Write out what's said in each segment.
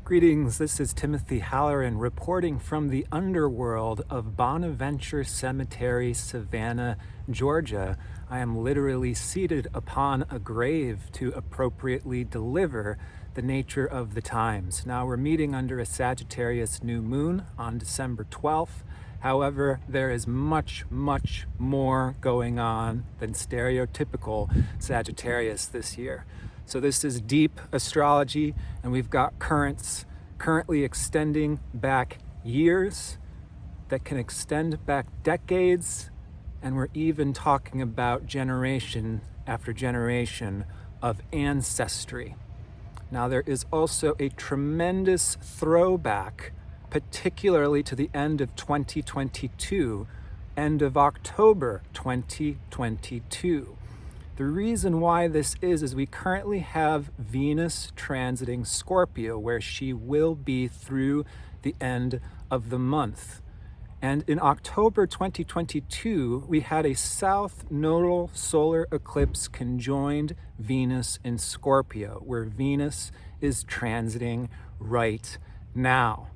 Greetings, this is Timothy Halloran reporting from the Underworld of Bonaventure Cemetery, Savannah, Georgia. I am literally seated upon a grave to appropriately deliver the nature of the times. Now we're meeting under a Sagittarius new moon on December 12th. However, there is much more going on than stereotypical Sagittarius this year. So this is deep astrology, and we've got currents currently extending back years that can extend back decades, and we're even talking about generation after generation of ancestry. Now there is also a tremendous throwback, particularly to the end of 2022, end of October 2022. The reason why this is we currently have Venus transiting Scorpio, where she will be through the end of the month. And in October 2022, we had a south nodal solar eclipse conjoined Venus in Scorpio, where Venus is transiting right now.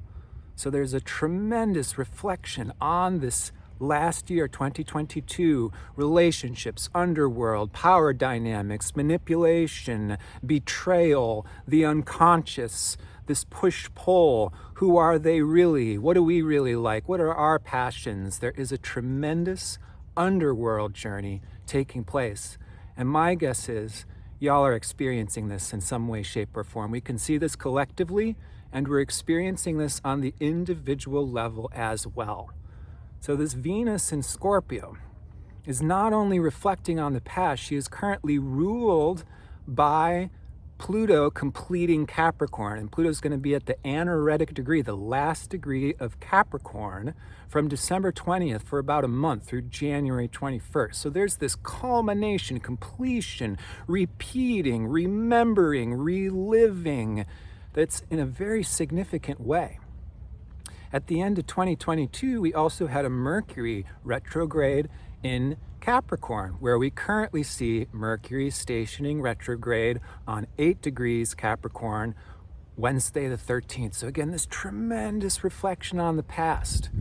So there's a tremendous reflection on this last year, 2022, relationships, underworld, power dynamics, manipulation, betrayal, the unconscious, this push-pull. Who are they really? What do we really like? What are our passions? There is a tremendous underworld journey taking place. And my guess is y'all are experiencing this in some way, shape, or form. We can see this collectively, and we're experiencing this on the individual level as well. So this Venus in Scorpio is not only reflecting on the past, she is currently ruled by Pluto completing Capricorn. And Pluto is going to be at the anaretic degree, the last degree of Capricorn, from December 20th for about a month through January 21st. So there's this culmination, completion, repeating, remembering, reliving that's in a very significant way. At the end of 2022, we also had a Mercury retrograde in Capricorn, where we currently see Mercury stationing retrograde on 8 degrees Capricorn, Wednesday the 13th. So again, this tremendous reflection on the past.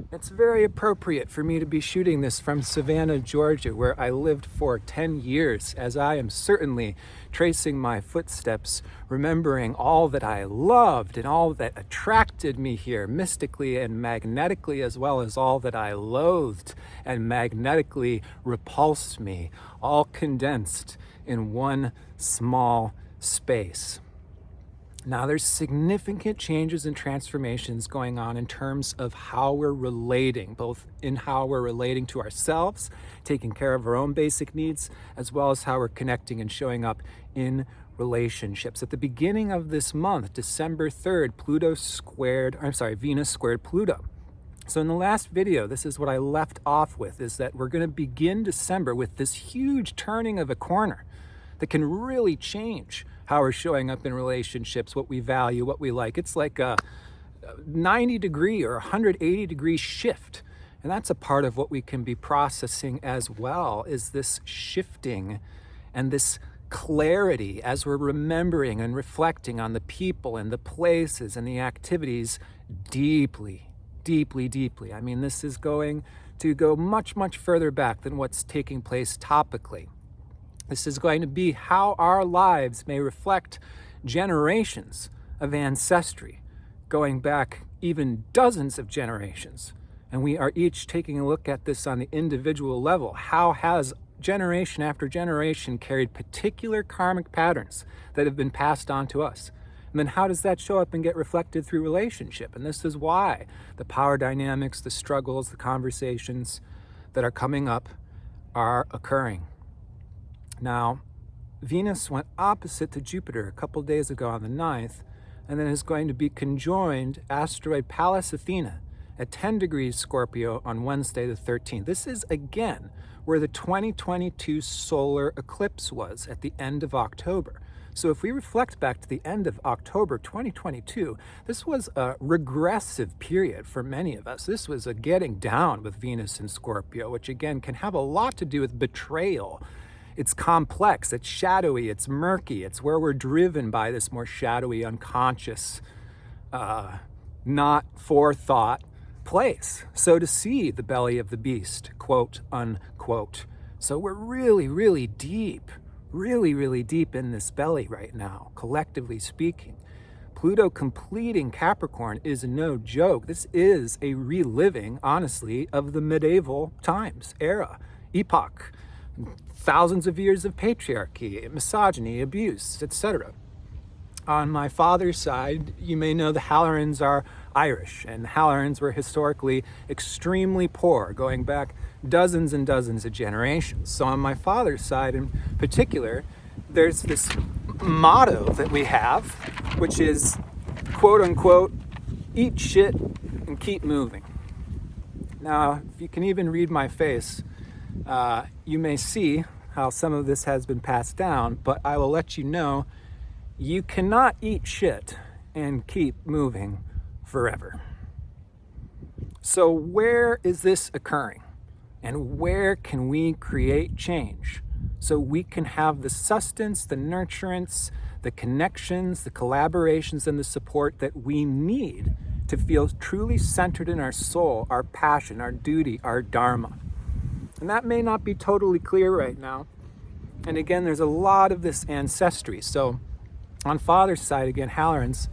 It's very appropriate for me to be shooting this from Savannah, Georgia, where I lived for 10 years, as I am certainly tracing my footsteps, remembering all that I loved and all that attracted me here mystically and magnetically, as well as all that I loathed and magnetically repulsed me, all condensed in one small space. Now there's significant changes and transformations going on in terms of how we're relating, both in how we're relating to ourselves, taking care of our own basic needs, as well as how we're connecting and showing up in relationships. At the beginning of this month, December 3rd, Venus squared Pluto. So in the last video, this is what I left off with, is that we're going to begin December with this huge turning of a corner that can really change how we're showing up in relationships, what we value, what we like. It's like a 90 degree or 180 degree shift. And that's a part of what we can be processing as well, is this shifting and this clarity as we're remembering and reflecting on the people and the places and the activities deeply. I mean, this is going to go much further back than what's taking place topically. This is going to be how our lives may reflect generations of ancestry, going back even dozens of generations. And we are each taking a look at this on the individual level. How has generation after generation carried particular karmic patterns that have been passed on to us? And then how does that show up and get reflected through relationship? And this is why the power dynamics, the struggles, the conversations that are coming up are occurring. Now, Venus went opposite to Jupiter a couple days ago on the 9th, and then is going to be conjoined asteroid Pallas Athena at 10 degrees Scorpio on Wednesday the 13th. This is, again, where the 2022 solar eclipse was at the end of October. So if we reflect back to the end of October 2022, this was a regressive period for many of us. This was a getting down with Venus in Scorpio, which again can have a lot to do with betrayal. It's complex, it's shadowy, it's murky, it's where we're driven by this more shadowy, unconscious not forethought place. So to see the belly of the beast, quote unquote. So we're really, really deep in this belly right now, collectively speaking. Pluto completing Capricorn is no joke. This is a reliving, honestly, of the medieval times, era, epoch, thousands of years of patriarchy, misogyny, abuse, etc. On my father's side, you may know the Hallorans are Irish, and Hallorans were historically extremely poor, going back dozens and dozens of generations. So on my father's side in particular, there's this motto that we have, which is, quote unquote, eat shit and keep moving. Now, if you can even read my face, you may see how some of this has been passed down, but I will let you know you cannot eat shit and keep moving forever. So where is this occurring? And where can we create change so we can have the sustenance, the nurturance, the connections, the collaborations, and the support that we need to feel truly centered in our soul, our passion, our duty, our dharma? And that may not be totally clear right now. And again, there's a lot of this ancestry. So on father's side, again, Hallorans,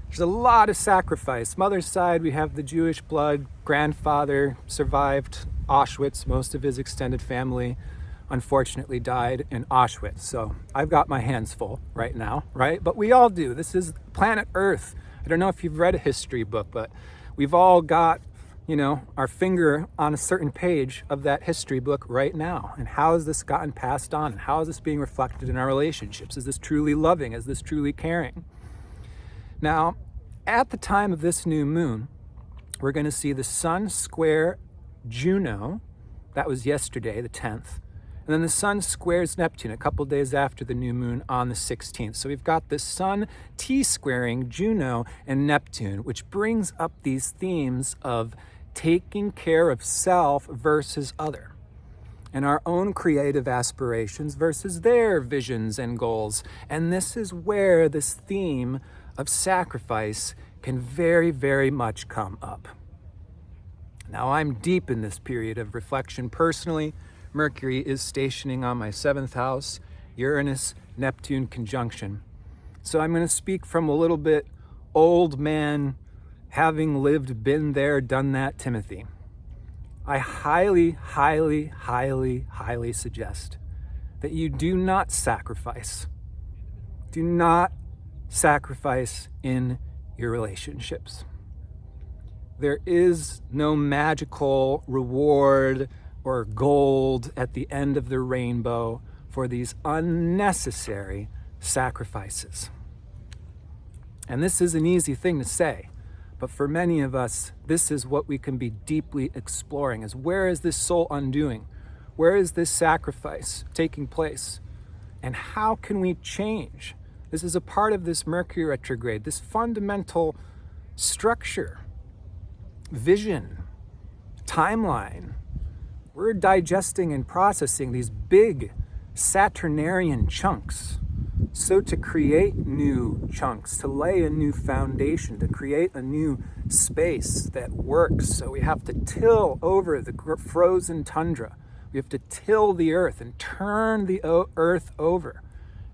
there's a lot of sacrifice. Mother's side, we have the Jewish blood. Grandfather survived Auschwitz. Most of his extended family unfortunately died in Auschwitz. So I've got my hands full right now, right? But we all do. This is planet Earth. I don't know if you've read a history book, but we've all got, our finger on a certain page of that history book right now. And how has this gotten passed on? And how is this being reflected in our relationships? Is this truly loving? Is this truly caring? Now, at the time of this new moon, we're going to see the Sun square Juno. That was yesterday, the 10th. And then the Sun squares Neptune a couple days after the new moon on the 16th. So we've got the Sun T-squaring Juno and Neptune, which brings up these themes of taking care of self versus other, and our own creative aspirations versus their visions and goals. And this is where this theme of sacrifice can very, very much come up. Now, I'm deep in this period of reflection personally. Mercury is stationing on my 7th house, Uranus-Neptune conjunction. So I'm going to speak from a little bit old man, having lived, been there, done that, Timothy. I highly, highly, highly, highly suggest that you do not sacrifice. Do not sacrifice in your relationships. There is no magical reward or gold at the end of the rainbow for these unnecessary sacrifices. And this is an easy thing to say, but for many of us, this is what we can be deeply exploring, is where is this soul undoing? Where is this sacrifice taking place? And how can we change? This is a part of this Mercury retrograde, this fundamental structure, vision, timeline. We're digesting and processing these big Saturnarian chunks. So to create new chunks, to lay a new foundation, to create a new space that works, so we have to till over the frozen tundra. We have to till the earth and turn the earth over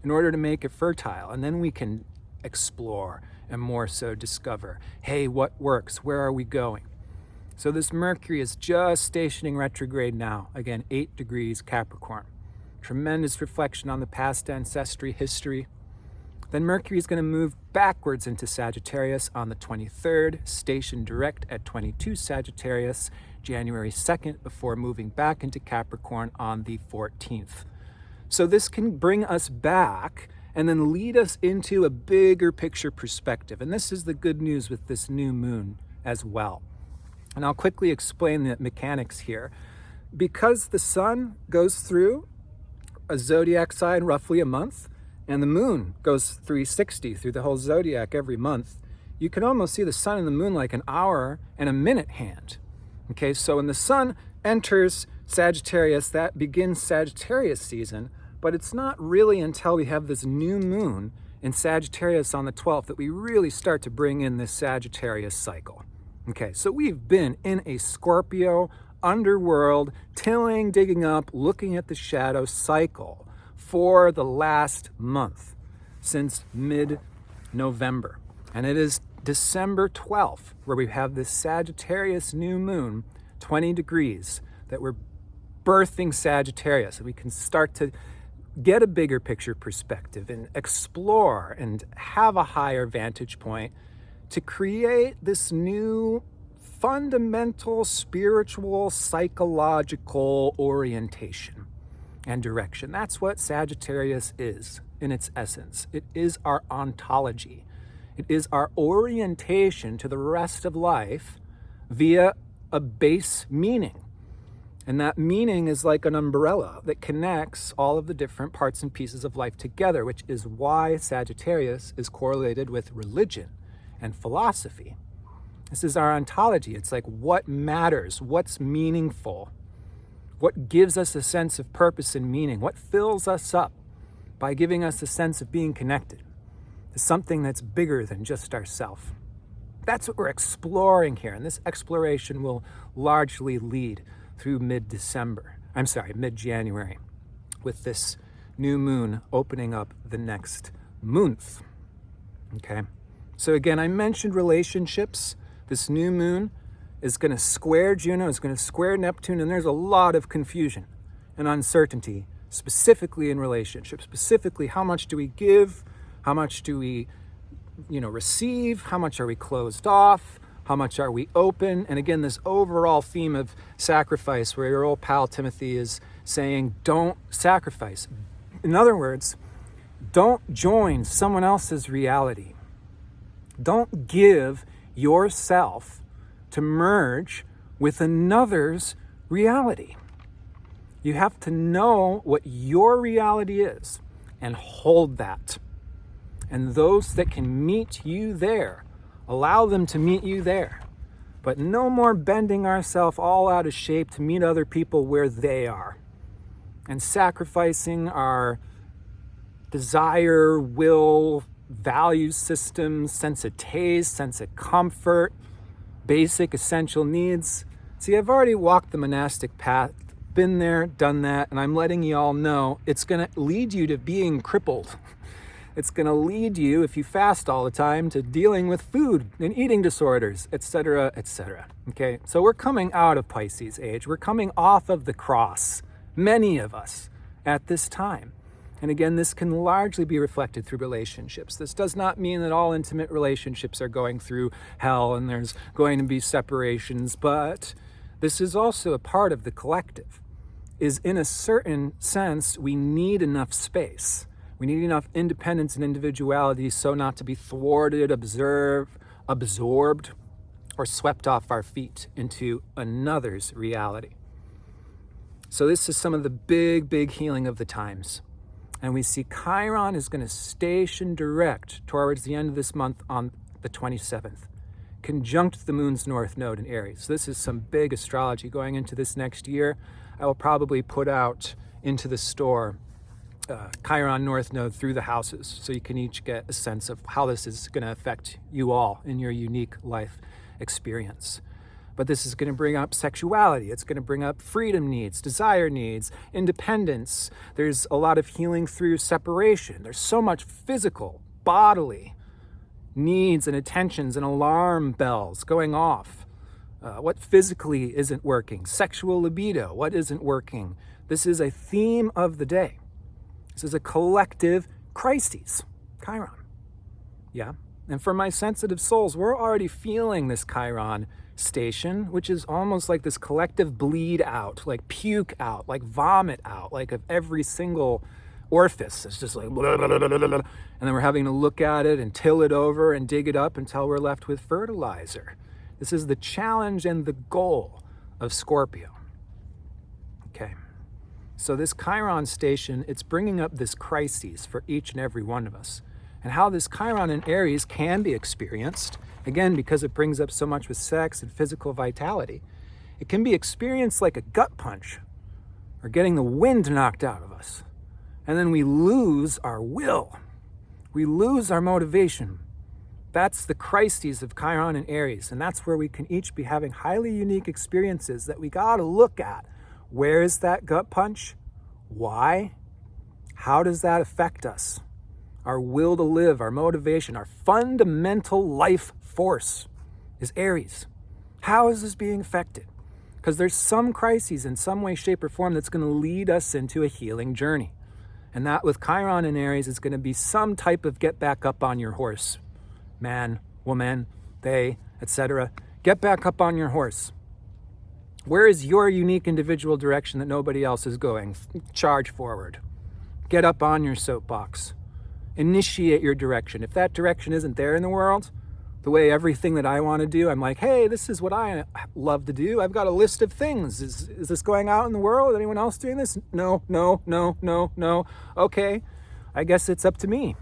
in order to make it fertile. And then we can explore and more so discover, hey, what works? Where are we going? So this Mercury is just stationing retrograde now. Again, 8 degrees Capricorn. Tremendous reflection on the past ancestry history. Then Mercury is going to move backwards into Sagittarius on the 23rd, stationed direct at 22 Sagittarius, January 2nd, before moving back into Capricorn on the 14th. So this can bring us back and then lead us into a bigger picture perspective. And this is the good news with this new moon as well. And I'll quickly explain the mechanics here. Because the sun goes through a zodiac sign roughly a month, and the moon goes 360 through the whole zodiac every month, you can almost see the sun and the moon like an hour and a minute hand. Okay, so when the sun enters Sagittarius, that begins Sagittarius season, but it's not really until we have this new moon in Sagittarius on the 12th that we really start to bring in this Sagittarius cycle. Okay, so we've been in a Scorpio underworld, tilling, digging up, looking at the shadow cycle for the last month, since mid-November. And it is December 12th where we have this Sagittarius new moon, 20 degrees, that we're birthing Sagittarius. We can start to get a bigger picture perspective and explore and have a higher vantage point to create this new fundamental spiritual psychological orientation and direction. That's what Sagittarius is in its essence. It is our ontology. It is our orientation to the rest of life via a base meaning. And that meaning is like an umbrella that connects all of the different parts and pieces of life together, which is why Sagittarius is correlated with religion and philosophy. This is our ontology. It's like what matters, what's meaningful, what gives us a sense of purpose and meaning, what fills us up by giving us a sense of being connected to something that's bigger than just ourselves. That's what we're exploring here, and this exploration will largely lead through mid-January, with this new moon opening up the next month. Okay, so again, I mentioned relationships. This new moon is going to square Juno, is going to square Neptune, and there's a lot of confusion and uncertainty, specifically in relationships. Specifically, how much do we give? How much do we, receive? How much are we closed off? How much are we open? And again, this overall theme of sacrifice, where your old pal Timothy is saying, don't sacrifice. In other words, don't join someone else's reality. Don't give yourself to merge with another's reality. You have to know what your reality is and hold that. And those that can meet you there, allow them to meet you there. But no more bending ourselves all out of shape to meet other people where they are. And sacrificing our desire, will, value system, sense of taste, sense of comfort, basic essential needs. See, I've already walked the monastic path, been there, done that, and I'm letting you all know it's going to lead you to being crippled. It's going to lead you, if you fast all the time, to dealing with food and eating disorders, etc., etc. Okay, so we're coming out of Pisces age. We're coming off of the cross, many of us, at this time. And again, this can largely be reflected through relationships. This does not mean that all intimate relationships are going through hell and there's going to be separations, but this is also a part of the collective. Is in a certain sense, we need enough space. We need enough independence and individuality so not to be thwarted, absorbed, or swept off our feet into another's reality. So this is some of the big healing of the times. And we see Chiron is going to station direct towards the end of this month on the 27th, conjunct the moon's north node in Aries. So this is some big astrology going into this next year. I will probably put out into the store Chiron North Node through the houses, so you can each get a sense of how this is going to affect you all in your unique life experience. But this is going to bring up sexuality. It's going to bring up freedom needs, desire needs, independence. There's a lot of healing through separation. There's so much physical, bodily needs and attentions and alarm bells going off. What physically isn't working? Sexual libido, what isn't working? This is a theme of the day. This is a collective crisis, Chiron. Yeah, and for my sensitive souls, we're already feeling this Chiron station, which is almost like this collective bleed out, like puke out, like vomit out, like of every single orifice. It's just like blah, blah, blah, blah, blah. And then we're having to look at it and till it over and dig it up until we're left with fertilizer. This is the challenge and the goal of Scorpio. Okay. So this Chiron station, it's bringing up this crisis for each and every one of us. And how this Chiron in Aries can be experienced, again, because it brings up so much with sex and physical vitality, it can be experienced like a gut punch or getting the wind knocked out of us. And then we lose our will. We lose our motivation. That's the crises of Chiron and Aries, and that's where we can each be having highly unique experiences that we got to look at. Where is that gut punch? Why? How does that affect us? Our will to live, our motivation, our fundamental life force is Aries. How is this being affected? Because there's some crises in some way, shape, or form that's going to lead us into a healing journey. And that with Chiron and Aries is going to be some type of get back up on your horse. Man, woman, they, etc. Get back up on your horse. Where is your unique individual direction that nobody else is going? Charge forward. Get up on your soapbox. Initiate your direction. If that direction isn't there in the world, the way everything that I want to do, I'm like, hey, this is what I love to do. I've got a list of things. Is this going out in the world? Anyone else doing this? No. Okay, I guess it's up to me.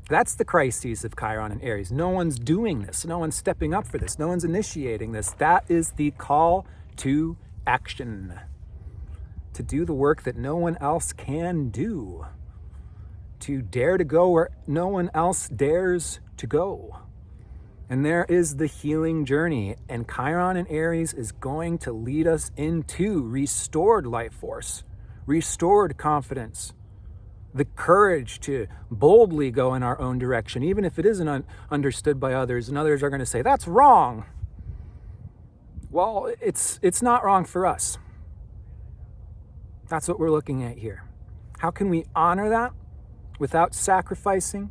That's the crises of Chiron and Aries. No one's doing this. No one's stepping up for this. No one's initiating this. That is the call to action. To do the work that no one else can do. To dare to go where no one else dares to go. And there is the healing journey. And Chiron and Aries is going to lead us into restored life force, restored confidence, the courage to boldly go in our own direction, even if it isn't understood by others, and others are going to say, that's wrong. Well, it's not wrong for us. That's what we're looking at here. How can we honor that without sacrificing?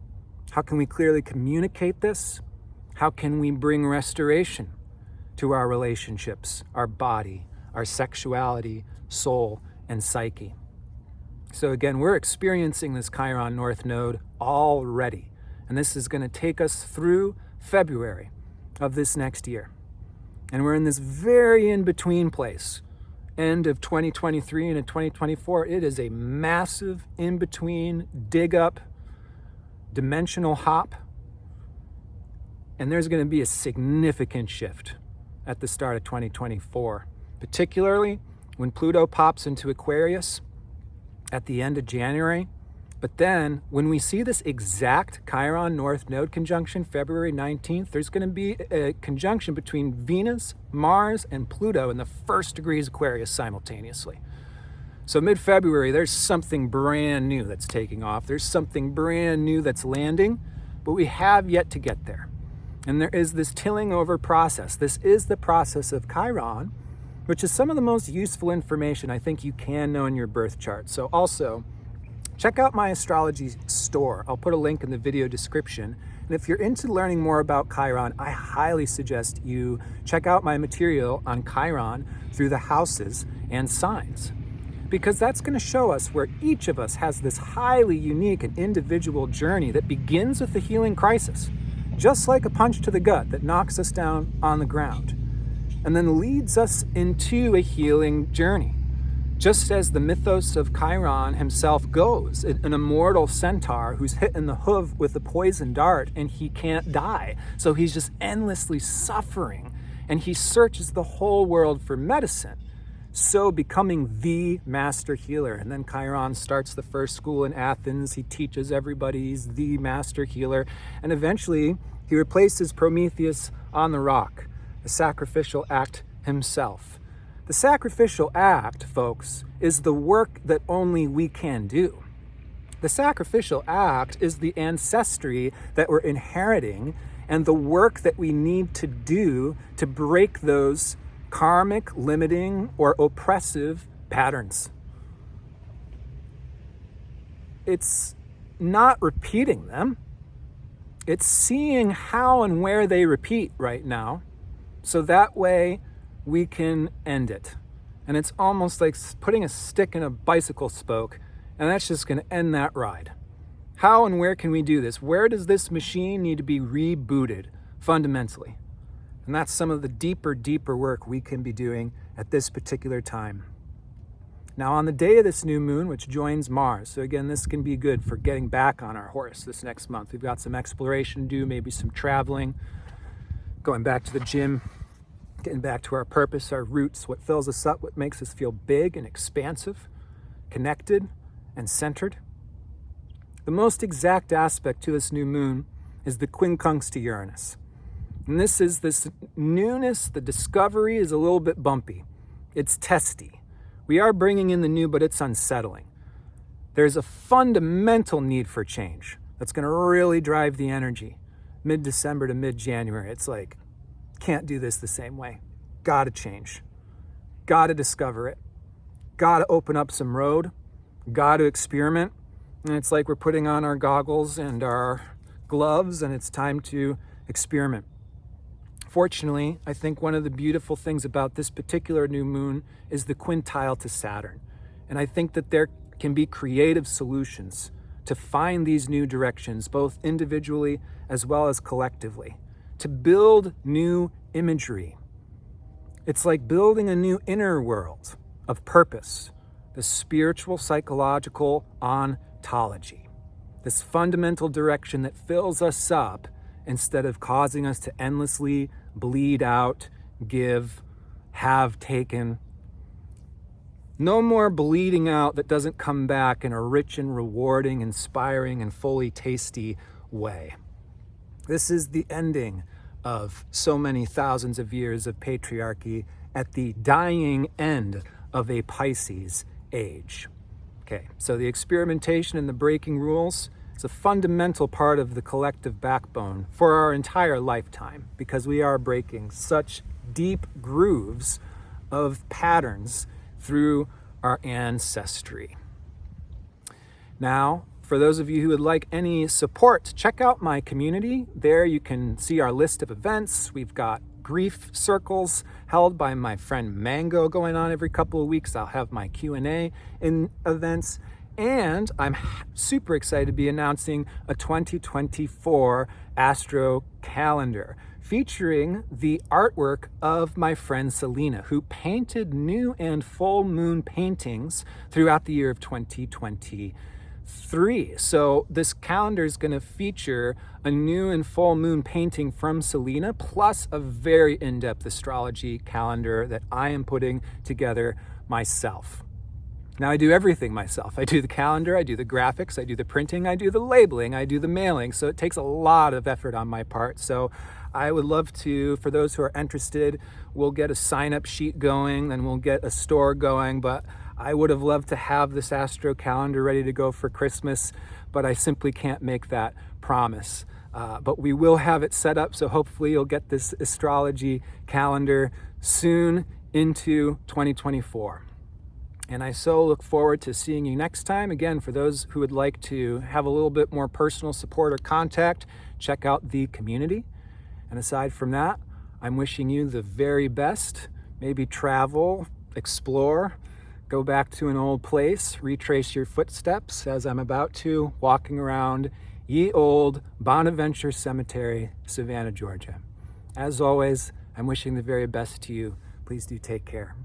How can we clearly communicate this? How can we bring restoration to our relationships, our body, our sexuality, soul, and psyche? So again, we're experiencing this Chiron North Node already. And this is going to take us through February of this next year. And we're in this very in-between place. End of 2023 and 2024. It is a massive in-between, dig up, dimensional hop. And there's going to be a significant shift at the start of 2024, particularly when Pluto pops into Aquarius at the end of January. But then when we see this exact Chiron North Node conjunction, February 19th, there's going to be a conjunction between Venus, Mars, and Pluto in the first degrees Aquarius simultaneously. So mid-February, there's something brand new that's taking off. There's something brand new that's landing, but we have yet to get there. And there is this tilling over process. This is the process of Chiron, which is some of the most useful information I think you can know in your birth chart. So also, check out my astrology store. I'll put a link in the video description. And if you're into learning more about Chiron, I highly suggest you check out my material on Chiron through the houses and signs. Because that's going to show us where each of us has this highly unique and individual journey that begins with the healing crisis, just like a punch to the gut that knocks us down on the ground, and then leads us into a healing journey. Just as the mythos of Chiron himself goes, an immortal centaur who's hit in the hoof with a poison dart and he can't die. So he's just endlessly suffering and he searches the whole world for medicine. So becoming the master healer. And then Chiron starts the first school in Athens. He teaches everybody he's the master healer. And eventually he replaces Prometheus on the rock, the sacrificial act himself. The sacrificial act, folks, is the work that only we can do. The sacrificial act is the ancestry that we're inheriting and the work that we need to do to break those karmic, limiting, or oppressive patterns. It's not repeating them. It's seeing how and where they repeat right now, so that way we can end it. And it's almost like putting a stick in a bicycle spoke, and that's just going to end that ride. How and where can we do this? Where does this machine need to be rebooted fundamentally? And that's some of the deeper work we can be doing at this particular time. Now, on the day of this new moon, which joins Mars, so again, this can be good for getting back on our horse this next month. We've got some exploration to do, maybe some traveling, going back to the gym, getting back to our purpose, our roots, what fills us up, what makes us feel big and expansive, connected and centered. The most exact aspect to this new moon is the quincunx to Uranus. And this is this newness, the discovery is a little bit bumpy. It's testy. We are bringing in the new, but it's unsettling. There's a fundamental need for change that's going to really drive the energy. Mid-December to mid-January, it's like, can't do this the same way. Gotta change. Gotta discover it. Gotta open up some road. Gotta experiment. And it's like we're putting on our goggles and our gloves, and it's time to experiment. Fortunately, I think one of the beautiful things about this particular new moon is the quintile to Saturn. And I think that there can be creative solutions to find these new directions, both individually as well as collectively, to build new imagery. It's like building a new inner world of purpose, the spiritual psychological ontology, this fundamental direction that fills us up instead of causing us to endlessly bleed out, give, have taken. No more bleeding out that doesn't come back in a rich and rewarding, inspiring, and fully tasty way. This is the ending of so many thousands of years of patriarchy at the dying end of a Pisces age. Okay, so the experimentation and the breaking rules is a fundamental part of the collective backbone for our entire lifetime, because we are breaking such deep grooves of patterns through our ancestry. Now, for those of you who would like any support, check out my community. There you can see our list of events. We've got grief circles held by my friend Mango going on every couple of weeks. I'll have my Q&A in events. And I'm super excited to be announcing a 2024 Astro Calendar featuring the artwork of my friend Selena, who painted new and full moon paintings throughout the year of 2023. So this calendar is going to feature a new and full moon painting from Selena, plus a very in-depth astrology calendar that I am putting together myself. Now, I do everything myself. I do the calendar, I do the graphics, I do the printing, I do the labeling, I do the mailing. So it takes a lot of effort on my part. So I would love to, for those who are interested, we'll get a sign-up sheet going, then we'll get a store going. But I would have loved to have this Astro Calendar ready to go for Christmas, but I simply can't make that promise. But we will have it set up, so hopefully you'll get this astrology calendar soon into 2024. And I so look forward to seeing you next time. Again, for those who would like to have a little bit more personal support or contact, check out the community. And aside from that, I'm wishing you the very best. Maybe travel, explore, go back to an old place, retrace your footsteps as I'm about to, walking around ye old Bonaventure Cemetery, Savannah, Georgia. As always, I'm wishing the very best to you. Please do take care.